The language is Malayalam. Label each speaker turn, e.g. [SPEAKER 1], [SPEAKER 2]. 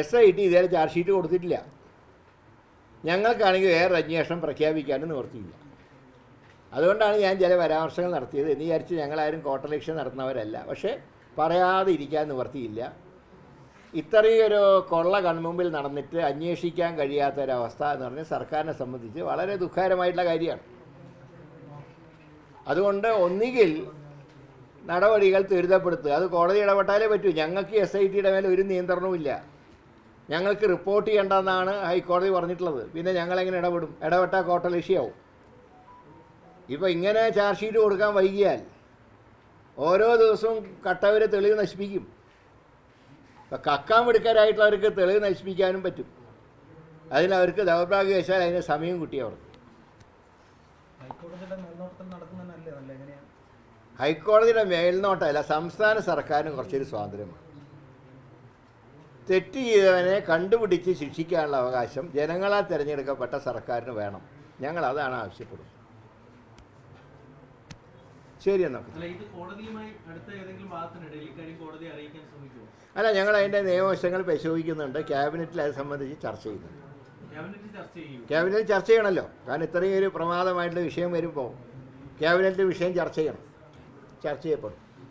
[SPEAKER 1] SIT ഇതുവരെ ചാർജ് ഷീറ്റ് കൊടുത്തിട്ടില്ല. ഞങ്ങൾക്കാണെങ്കിൽ വേറെ അന്വേഷണം പ്രഖ്യാപിക്കാനും നിവർത്തിയില്ല. അതുകൊണ്ടാണ് ഞാൻ ചില പരാമർശങ്ങൾ നടത്തിയത്. എന്ന് വിചാരിച്ച് ഞങ്ങളാരും കോട്ടലക്ഷ്യം നടത്തുന്നവരല്ല. പക്ഷേ പറയാതെ ഇരിക്കാൻ നിവർത്തിയില്ല. ഇത്രയൊരു കൊള്ള കൺമുമ്പിൽ നടന്നിട്ട് അന്വേഷിക്കാൻ കഴിയാത്തൊരവസ്ഥ എന്ന് പറഞ്ഞാൽ സർക്കാരിനെ സംബന്ധിച്ച് വളരെ ദുഃഖകരമായിട്ടുള്ള കാര്യമാണ്. അതുകൊണ്ട് ഒന്നുകിൽ നടപടികൾ ത്വരിതപ്പെടുത്തുക. അത് കോടതി ഇടപെട്ടാലേ പറ്റൂ. ഞങ്ങൾക്ക് SITയുടെ മേലെ ഒരു നിയന്ത്രണവുമില്ല. ഞങ്ങൾക്ക് റിപ്പോർട്ട് ചെയ്യേണ്ടെന്നാണ് ഹൈക്കോടതി പറഞ്ഞിട്ടുള്ളത്. പിന്നെ ഞങ്ങളെങ്ങനെ ഇടപെടും? ഇടപെട്ടാൽ കോട്ടലക്ഷ്യമാവും. ഇപ്പോൾ ഇങ്ങനെ ചാർജ് ഷീറ്റ് കൊടുക്കാൻ വൈകിയാൽ ഓരോ ദിവസവും കട്ടവരെ തെളിവ് നശിപ്പിക്കും. ഇപ്പം കക്കാൻ മിടുക്കരായിട്ടുള്ളവർക്ക് തെളിവ് നശിപ്പിക്കാനും പറ്റും. അതിനവർക്ക് ദൗർഭാഗ്യവശാൽ അതിന് സമയം കിട്ടിയവർക്ക്. ഹൈക്കോടതിയുടെ മേൽനോട്ടമല്ല, സംസ്ഥാന സർക്കാരിന് കുറച്ചൊരു സ്വാതന്ത്ര്യമാണ്. തെറ്റ് ചെയ്തവനെ കണ്ടുപിടിച്ച് ശിക്ഷിക്കാനുള്ള അവകാശം ജനങ്ങളാൽ തിരഞ്ഞെടുക്കപ്പെട്ട സർക്കാരിന് വേണം. ഞങ്ങൾ അതാണ് ആവശ്യപ്പെടുന്നത്. ശരി എന്നാൽ അല്ല, ഞങ്ങൾ അതിൻ്റെ നിയമവശങ്ങൾ പരിശോധിക്കുന്നുണ്ട്. ക്യാബിനറ്റിൽ അത് സംബന്ധിച്ച് ചർച്ച ചെയ്യുന്നുണ്ട്. ക്യാബിനറ്റ് ചർച്ച ചെയ്യണമല്ലോ. കാരണം ഇത്രയും ഒരു പ്രമാദമായിട്ടുള്ള വിഷയം വരുമ്പോൾ ക്യാബിനറ്റ് വിഷയം ചർച്ച ചെയ്യണം. ചർച്ച ചെയ്യപ്പെടും.